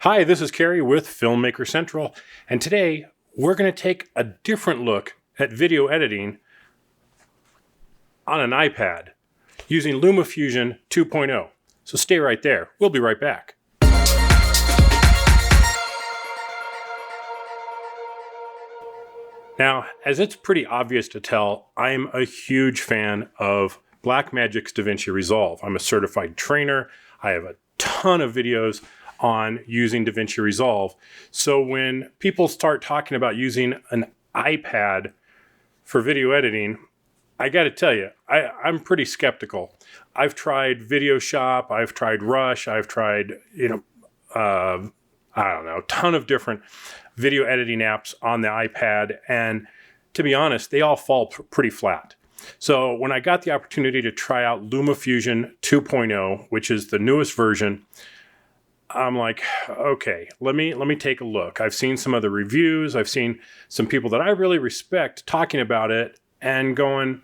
Hi, this is Kerry with Filmmaker Central, and today we're going to take a different look at video editing on an iPad using LumaFusion 2.0. So stay right there. We'll be right back. Now, as it's pretty obvious to tell, I'm a huge fan of Blackmagic's DaVinci Resolve. I'm a certified trainer. I have a ton of videos on using DaVinci Resolve. So when people start talking about using an iPad for video editing, I got to tell you, I'm pretty skeptical. I've tried Videoshop, I've tried Rush, I've tried, a ton of different video editing apps on the iPad. And to be honest, they all fall pretty flat. So when I got the opportunity to try out LumaFusion 2.0, which is the newest version, I'm like, okay, let me take a look. I've seen some of the reviews. I've seen some people that I really respect talking about it and going,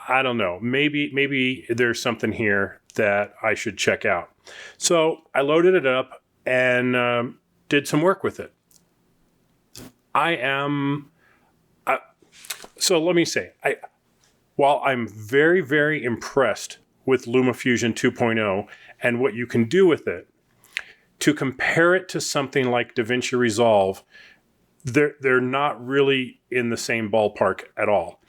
I don't know, maybe there's something here that I should check out. So I loaded it up and did some work with it. So let me say, while I'm very, very impressed with LumaFusion 2.0 and what you can do with it, to compare it to something like DaVinci Resolve, they're not really in the same ballpark at all.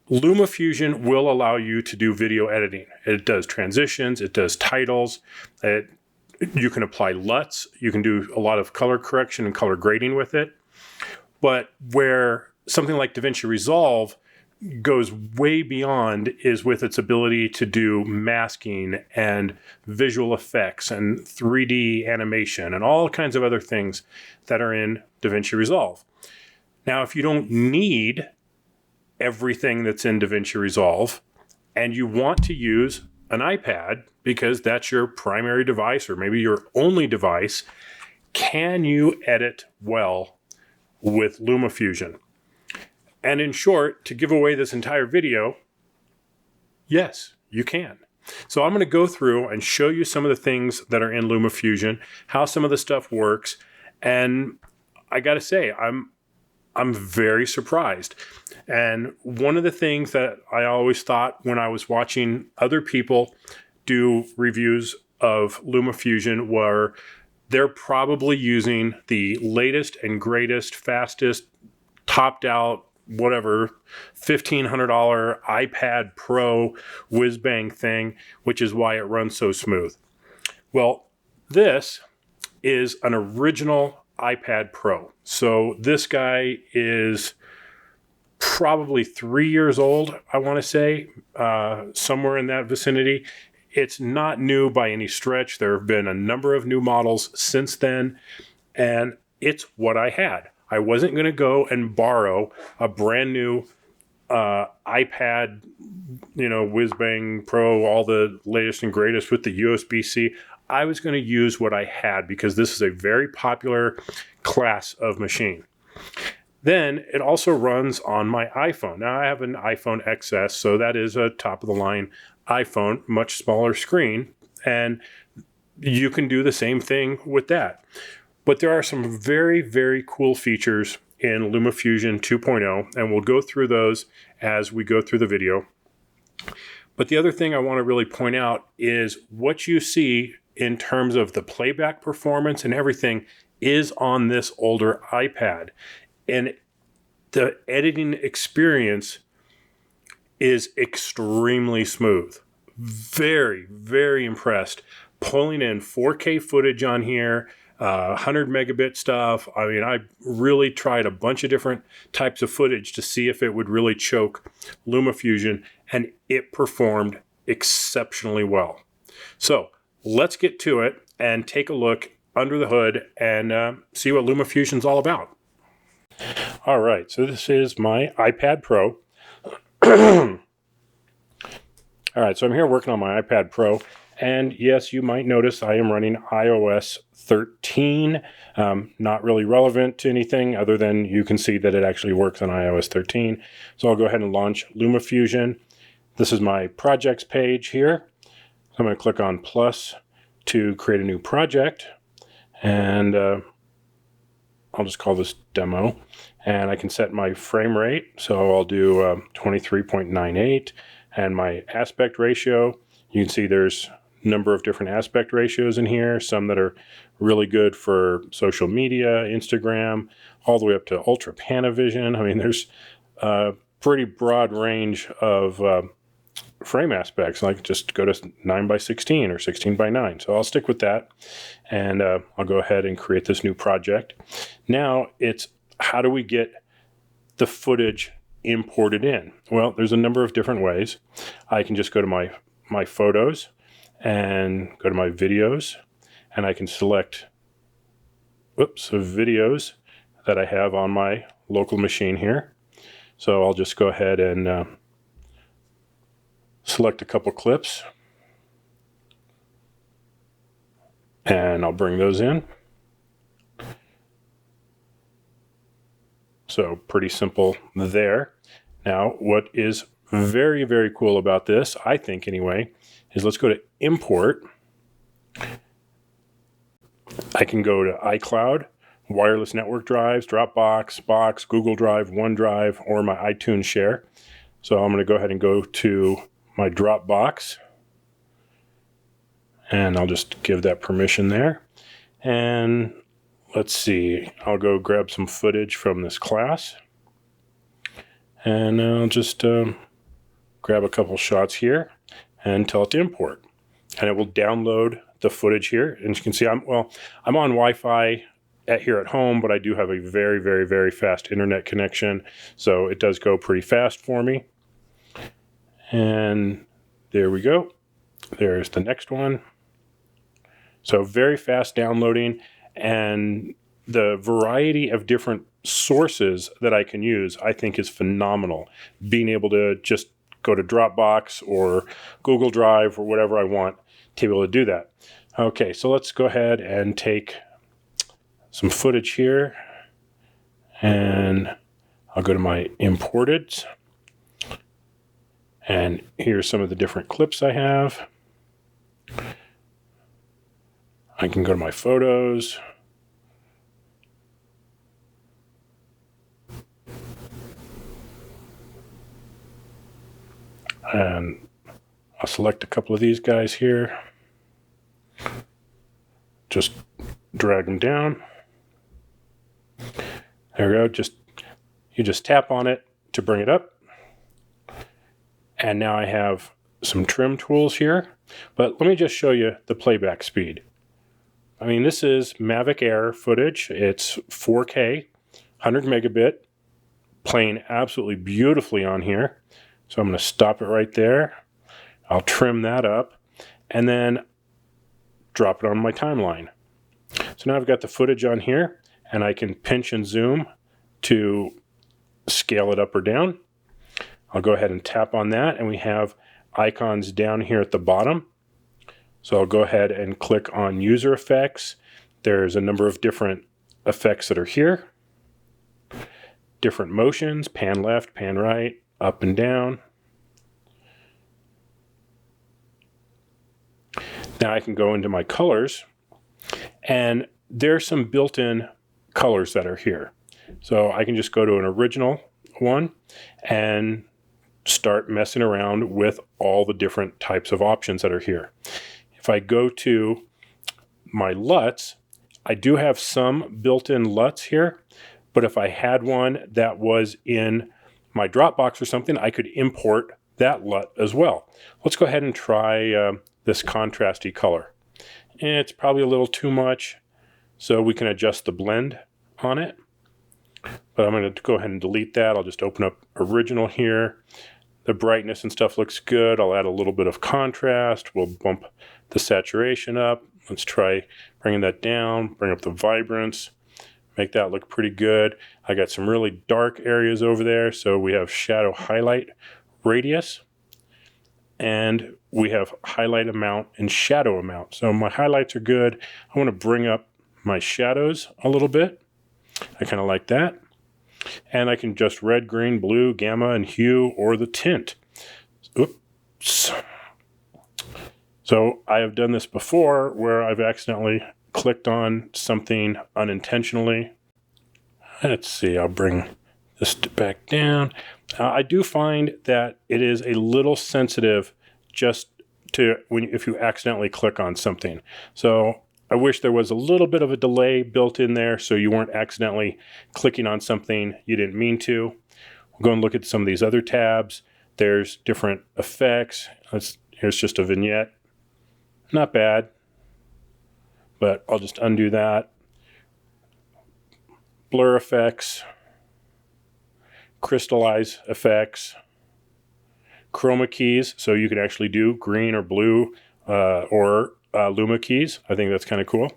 LumaFusion will allow you to do video editing. It does transitions, it does titles, you can apply LUTs, you can do a lot of color correction and color grading with it. But where something like DaVinci Resolve goes way beyond is with its ability to do masking and visual effects and 3D animation and all kinds of other things that are in DaVinci Resolve. Now, if you don't need everything that's in DaVinci Resolve and you want to use an iPad because that's your primary device or maybe your only device, can you edit well with LumaFusion? And in short, to give away this entire video, yes, you can. So I'm going to go through and show you some of the things that are in LumaFusion, how some of the stuff works, and I got to say, I'm very surprised. And one of the things that I always thought when I was watching other people do reviews of LumaFusion were they're probably using the latest and greatest, fastest, topped out, whatever, $1,500 iPad Pro whiz-bang thing, which is why it runs so smooth. Well, this is an original iPad Pro. So this guy is probably 3 years old, I want to say, somewhere in that vicinity. It's not new by any stretch. There have been a number of new models since then, and it's what I had. I wasn't going to go and borrow a brand new iPad, whiz-bang Pro, all the latest and greatest with the USB-C. I was going to use what I had because this is a very popular class of machine. Then it also runs on my iPhone. Now I have an iPhone XS, so that is a top-of-the-line iPhone, much smaller screen, and you can do the same thing with that. But there are some very, very cool features in LumaFusion 2.0, and we'll go through those as we go through the video. But the other thing I want to really point out is what you see in terms of the playback performance and everything is on this older iPad. And the editing experience is extremely smooth. Very, very impressed. Pulling in 4K footage on here, 100 megabit stuff. I mean, I really tried a bunch of different types of footage to see if it would really choke LumaFusion, and it performed exceptionally well. So let's get to it and take a look under the hood and see what LumaFusion's all about. All right, so this is my iPad Pro. All right, so I'm here working on my iPad Pro. And yes, you might notice I am running iOS 13. Not really relevant to anything other than you can see that it actually works on iOS 13. So I'll go ahead and launch LumaFusion. This is my projects page here. So I'm going to click on plus to create a new project. And I'll just call this demo. And I can set my frame rate. So I'll do 23.98. And my aspect ratio, you can see there's a number of different aspect ratios in here. Some that are really good for social media, Instagram, all the way up to ultra Panavision. I mean, there's a pretty broad range of frame aspects. Like just go to 9:16 or 16:9. So I'll stick with that. And I'll go ahead and create this new project. Now it's how do we get the footage imported in? Well, there's a number of different ways. I can just go to my photos and go to my videos, and I can select videos that I have on my local machine here. So I'll just go ahead and select a couple clips, and I'll bring those in. So pretty simple there. Now, what is very, very cool about this, I think anyway, is let's go to import. I can go to iCloud, wireless network drives, Dropbox, Box, Google Drive, OneDrive, or my iTunes share. So I'm going to go ahead and go to my Dropbox, and I'll just give that permission there. And let's see, I'll go grab some footage from this class, and I'll just grab a couple shots here and tell it to import, and it will download the footage here. And you can see I'm on Wi-Fi here at home, but I do have a very, very, very fast internet connection, so it does go pretty fast for me. And there we go. There's the next one. So very fast downloading, and the variety of different sources that I can use, I think, is phenomenal. Being able to just go to Dropbox or Google Drive or whatever I want to be able to do that. Okay, so let's go ahead and take some footage here, and I'll go to my imported, and here's some of the different clips I have. I can go to my photos, and I'll select a couple of these guys here. Just drag them down. There we go. You just tap on it to bring it up. And now I have some trim tools here. But let me just show you the playback speed. I mean, this is Mavic Air footage. It's 4K, 100 megabit, playing absolutely beautifully on here. So I'm going to stop it right there. I'll trim that up and then drop it on my timeline. So now I've got the footage on here, and I can pinch and zoom to scale it up or down. I'll go ahead and tap on that, and we have icons down here at the bottom. So I'll go ahead and click on user effects. There's a number of different effects that are here. Different motions, pan left, pan right, up and down. Now I can go into my colors, and there's some built-in colors that are here. So I can just go to an original one and start messing around with all the different types of options that are here. If I go to my LUTs, I do have some built-in LUTs here, but if I had one that was in my Dropbox or something, I could import that LUT as well. Let's go ahead and try this contrasty color. It's probably a little too much, so we can adjust the blend on it. But I'm going to go ahead and delete that. I'll just open up original here. The brightness and stuff looks good. I'll add a little bit of contrast. We'll bump the saturation up. Let's try bringing that down, bring up the vibrance, make that look pretty good. I got some really dark areas over there, so we have shadow highlight radius, and we have highlight amount and shadow amount. So my highlights are good. I want to bring up my shadows a little bit. I kind of like that. And I can adjust red, green, blue, gamma, and hue, or the tint. Oops. So I have done this before where I've accidentally clicked on something unintentionally. Let's see, I'll bring this back down. I do find that it is a little sensitive just to if you accidentally click on something. So I wish there was a little bit of a delay built in there so you weren't accidentally clicking on something you didn't mean to. We'll go and look at some of these other tabs. There's different effects. Here's just a vignette. Not bad, but I'll just undo that. Blur effects, crystallize effects, chroma keys, so you can actually do green or blue or Luma keys. I think that's kind of cool.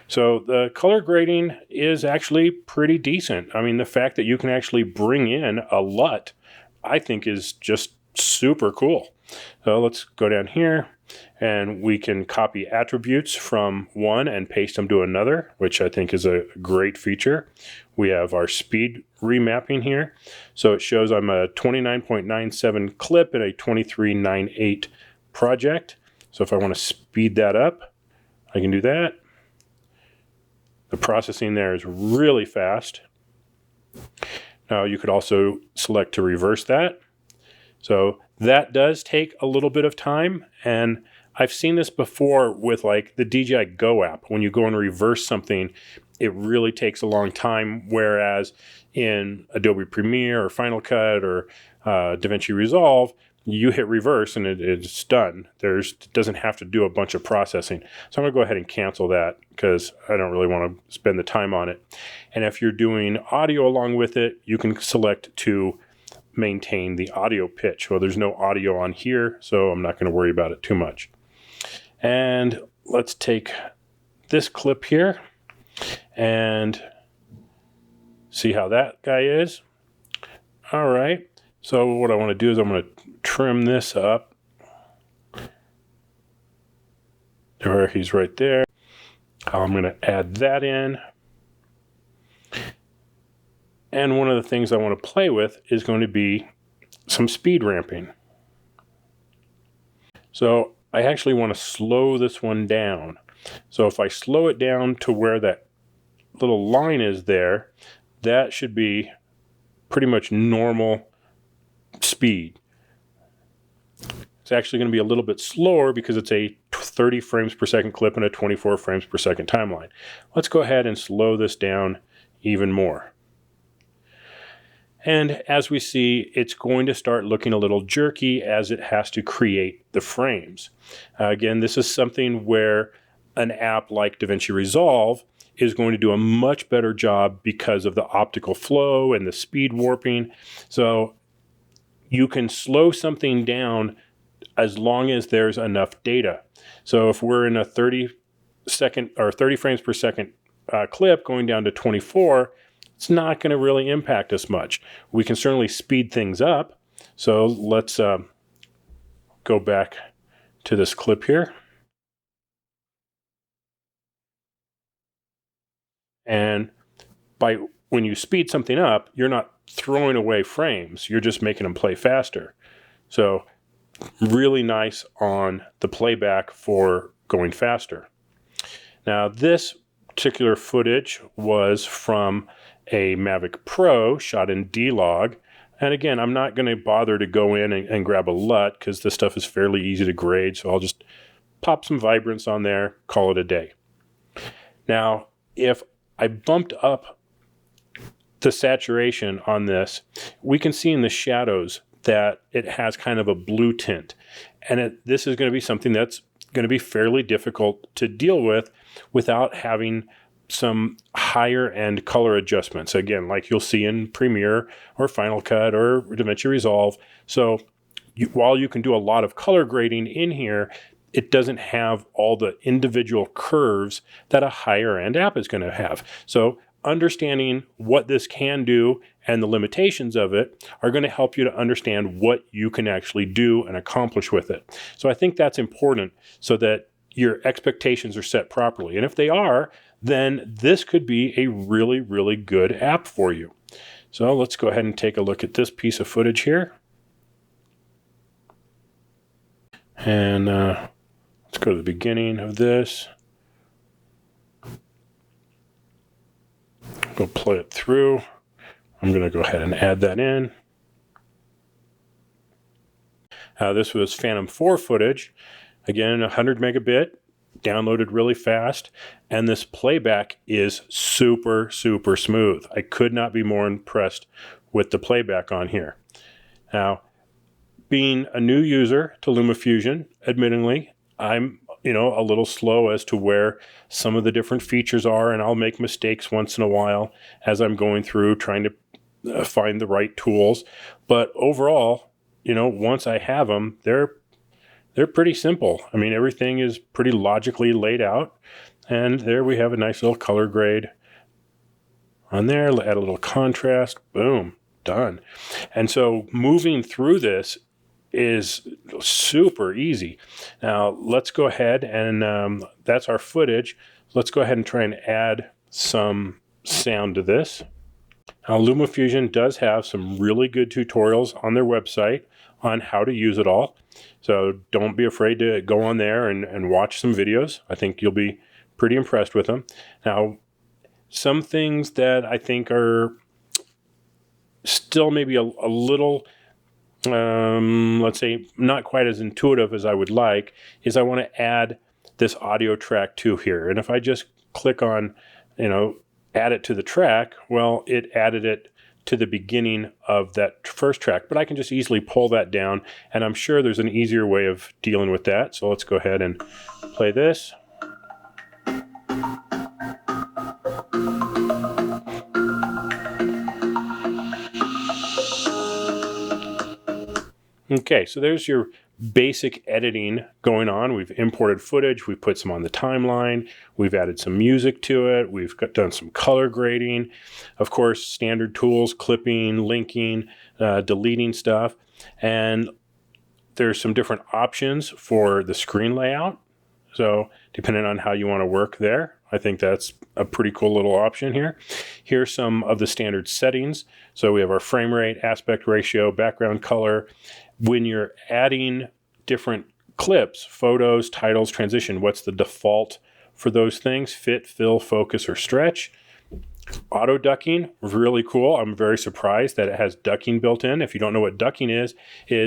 So the color grading is actually pretty decent. I mean, the fact that you can actually bring in a LUT, I think is just super cool. So let's go down here and we can copy attributes from one and paste them to another, which I think is a great feature. We have our speed remapping here. So it shows I'm a 29.97 clip and a 2398 project. So if I want to speed that up, I can do that. The processing there is really fast. Now you could also select to reverse that. So that does take a little bit of time, and I've seen this before with like the DJI Go app. When you go and reverse something, it really takes a long time, whereas in Adobe Premiere or Final Cut or DaVinci Resolve, you hit reverse and it's done. It doesn't have to do a bunch of processing. So I'm going to go ahead and cancel that because I don't really want to spend the time on it. And if you're doing audio along with it, you can select to maintain the audio pitch. Well, there's no audio on here, so I'm not going to worry about it too much. And let's take this clip here and see how that guy is. All right. So what I want to do is I'm going to trim this up. There, he's right there. I'm going to add that in. And one of the things I want to play with is going to be some speed ramping. So I actually want to slow this one down. So if I slow it down to where that little line is there, that should be pretty much normal speed. It's actually going to be a little bit slower because it's a 30 frames per second clip and a 24 frames per second timeline. Let's go ahead and slow this down even more. And as we see, it's going to start looking a little jerky as it has to create the frames. Again, this is something where an app like DaVinci Resolve is going to do a much better job because of the optical flow and the speed warping. So you can slow something down as long as there's enough data. So if we're in a 30 frames per second clip going down to 24, it's not going to really impact us much. We can certainly speed things up. So let's go back to this clip here. And when you speed something up, you're not throwing away frames. You're just making them play faster. So really nice on the playback for going faster. Now this particular footage was from a Mavic Pro shot in D-Log. And again, I'm not going to bother to go in and grab a LUT because this stuff is fairly easy to grade. So I'll just pop some vibrance on there, call it a day. Now, if I bumped up the saturation on this, we can see in the shadows that it has kind of a blue tint. And this is going to be something that's going to be fairly difficult to deal with without having some higher end color adjustments, again, like you'll see in Premiere or Final Cut or DaVinci Resolve. So while you can do a lot of color grading in here, it doesn't have all the individual curves that a higher end app is going to have. So understanding what this can do and the limitations of it are going to help you to understand what you can actually do and accomplish with it. So I think that's important so that your expectations are set properly. And if they are, then this could be a really, really good app for you. So let's go ahead and take a look at this piece of footage here. And let's Let's go to the beginning of this. Go play it through. I'm going to go ahead and add that in. This was Phantom 4 footage. Again, 100 megabit, downloaded really fast, and this playback is super, super smooth. I could not be more impressed with the playback on here. Now, being a new user to LumaFusion, admittingly, I'm a little slow as to where some of the different features are, and I'll make mistakes once in a while as I'm going through trying to find the right tools. But overall, once I have them, they're pretty simple. I mean, everything is pretty logically laid out, and there we have a nice little color grade on there. Add a little contrast. Boom, done. And so moving through this is super easy. Now let's go ahead and that's our footage. Let's go ahead and try and add some sound to this. Now LumaFusion does have some really good tutorials on their website on how to use it all. So don't be afraid to go on there and watch some videos. I think you'll be pretty impressed with them. Now, some things that I think are still maybe a little let's say not quite as intuitive as I would like, is I want to add this audio track to here. And if I just click on, add it to the track, well, it added it to the beginning of that first track, but I can just easily pull that down, and I'm sure there's an easier way of dealing with that. So let's go ahead and play this. Okay, so there's your basic editing going on. We've imported footage, we've put some on the timeline, we've added some music to it, we've done some color grading, of course, standard tools, clipping, linking, deleting stuff, and there's some different options for the screen layout. So depending on how you want to work there, I think that's a pretty cool little option here. Here's some of the standard settings. So we have our frame rate, aspect ratio, background color. When you're adding different clips, photos, titles, transition, what's the default for those things? Fit, fill, focus, or stretch. Auto ducking, really cool. I'm very surprised that it has ducking built in. If you don't know what ducking is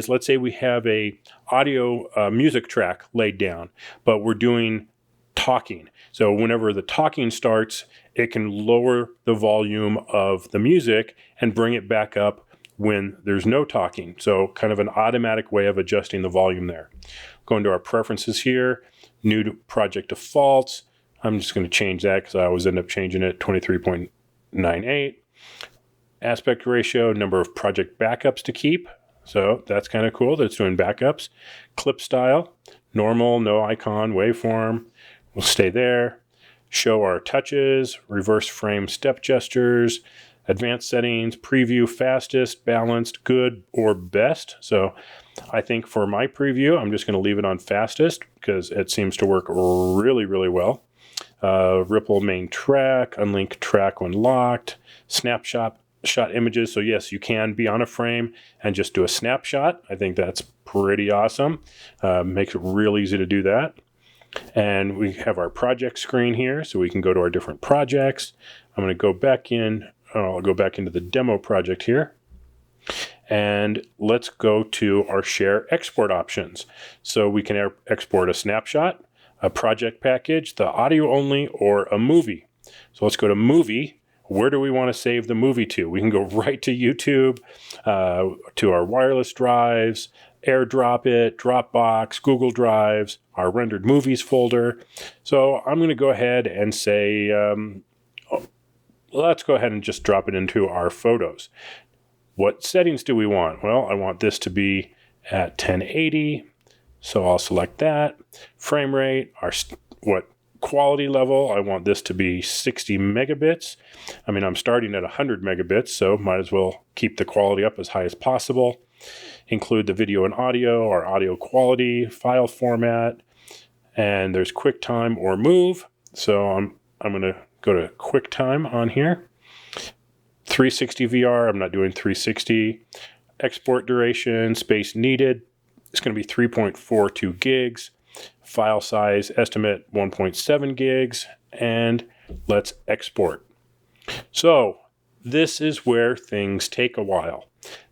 let's say we have a audio music track laid down, but we're doing talking. So whenever the talking starts, it can lower the volume of the music and bring it back up when there's no talking. So kind of an automatic way of adjusting the volume there. Going to our preferences here, new to project defaults. I'm just going to change that because I always end up changing it, 23.98. Aspect ratio, number of project backups to keep. So that's kind of cool that it's doing backups. Clip style, normal, no icon, waveform. We'll stay there. Show our touches, reverse frame step gestures, advanced settings, preview, fastest, balanced, good, or best. So I think for my preview, I'm just going to leave it on fastest because it seems to work really, really well. Ripple main track, unlink track when locked, snapshot images. So yes, you can be on a frame and just do a snapshot. I think that's pretty awesome. Makes it real easy to do that. And we have our project screen here, so we can go to our different projects. I'm going to go back in. I'll go back into the demo project here. And let's go to our share export options. So we can export a snapshot, a project package, the audio only, or a movie. So let's go to movie. Where do we want to save the movie to? We can go right to YouTube, to our wireless drives, AirDrop it, Dropbox, Google Drives, our rendered movies folder. So I'm going to go ahead and say, let's go ahead and just drop it into our photos. What settings do we want? Well, I want this to be at 1080, so I'll select that. Frame rate, what quality level? I want this to be 60 megabits. I mean, I'm starting at 100 megabits, so might as well keep the quality up as high as possible. Include the video and audio, our audio quality, file format, and there's QuickTime or Move. So I'm going to go to QuickTime on here. 360 VR, I'm not doing 360. Export duration, space needed, it's going to be 3.42 gigs. File size estimate 1.7 gigs, and let's export. So this is where things take a while.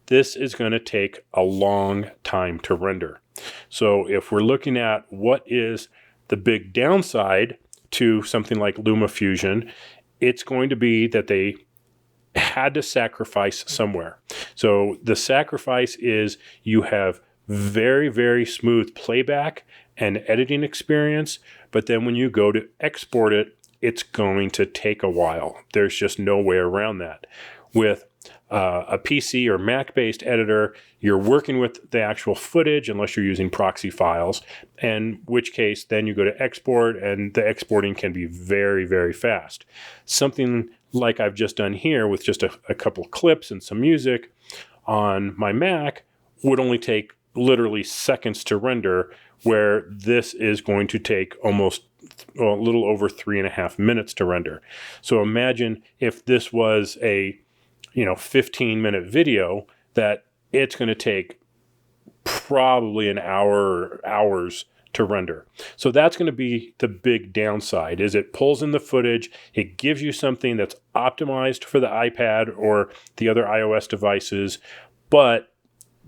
This is going to take a long time to render. So if we're looking at what is the big downside to something like LumaFusion, it's going to be that they had to sacrifice somewhere. So the sacrifice is you have very, very smooth playback and editing experience, but then when you go to export it, it's going to take a while. There's just no way around that. With a PC or Mac-based editor, you're working with the actual footage unless you're using proxy files, in which case then you go to export, and the exporting can be very, very fast. Something like I've just done here with just a couple clips and some music on my Mac would only take literally seconds to render, where this is going to take almost a little over 3.5 minutes to render. So imagine if this was a 15-minute video, that it's going to take probably an hour or hours to render. So that's going to be the big downside, is it pulls in the footage, it gives you something that's optimized for the iPad or the other iOS devices, but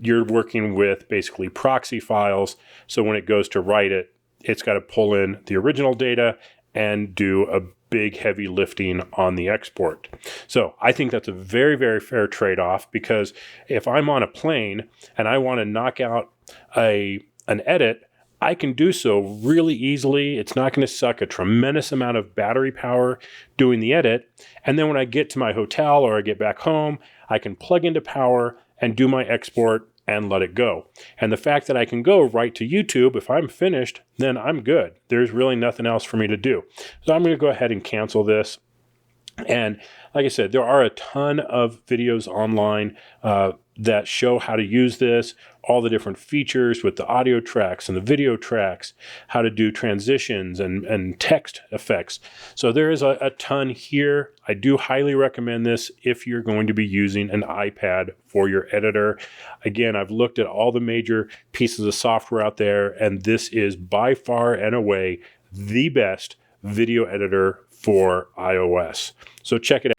you're working with basically proxy files. So when it goes to write it, it's got to pull in the original data and do a big heavy lifting on the export. So I think that's a very, very fair trade-off, because if I'm on a plane and I want to knock out an edit, I can do so really easily. It's not going to suck a tremendous amount of battery power doing the edit. And then when I get to my hotel or I get back home, I can plug into power and do my export and let it go. And the fact that I can go right to YouTube, if I'm finished, then I'm good. There's really nothing else for me to do. So I'm going to go ahead and cancel this. And like I said, there are a ton of videos online that show how to use this, all the different features with the audio tracks and the video tracks, how to do transitions and text effects. So there is a ton here. I do highly recommend this if you're going to be using an iPad for your editor. Again, I've looked at all the major pieces of software out there, and this is by far and away the best video editor for iOS. So check it out.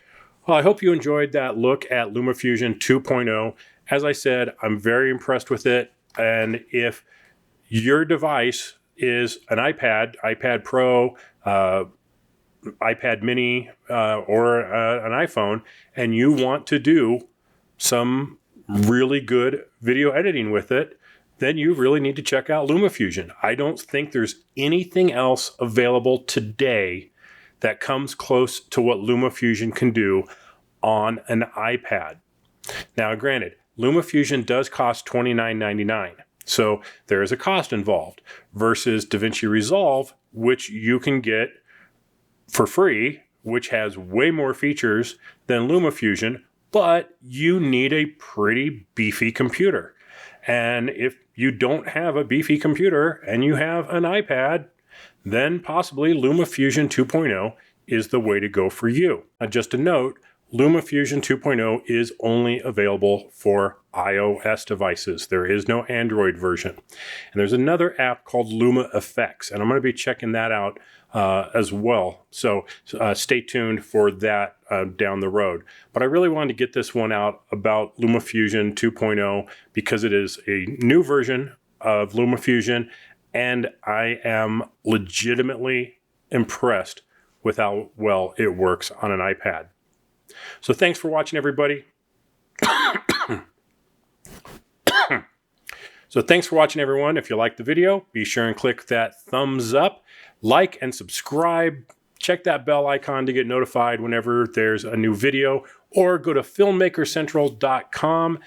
Well, I hope you enjoyed that look at LumaFusion 2.0. As I said, I'm very impressed with it. And if your device is an iPad, iPad Pro, iPad Mini, or an iPhone, and you want to do some really good video editing with it, then you really need to check out LumaFusion. I don't think there's anything else available today that comes close to what LumaFusion can do on an iPad. Now, granted, LumaFusion does cost $29.99, so there is a cost involved, versus DaVinci Resolve, which you can get for free, which has way more features than LumaFusion, but you need a pretty beefy computer. And if you don't have a beefy computer and you have an iPad, then possibly LumaFusion 2.0 is the way to go for you. Just a note, LumaFusion 2.0 is only available for iOS devices. There is no Android version. And there's another app called Luma Effects, and I'm going to be checking that out as well. So stay tuned for that down the road. But I really wanted to get this one out about LumaFusion 2.0 because it is a new version of LumaFusion, and I am legitimately impressed with how well it works on an iPad. So thanks for watching, everybody. So thanks for watching, everyone. If you liked the video, be sure and click that thumbs up, like and subscribe. Check that bell icon to get notified whenever there's a new video, or go to filmmakercentral.com.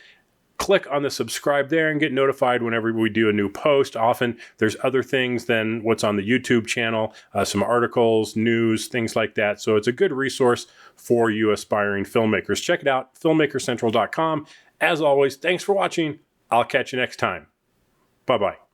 Click on the subscribe there and get notified whenever we do a new post. Often there's other things than what's on the YouTube channel, some articles, news, things like that. So it's a good resource for you aspiring filmmakers. Check it out, filmmakercentral.com. As always, thanks for watching. I'll catch you next time. Bye-bye.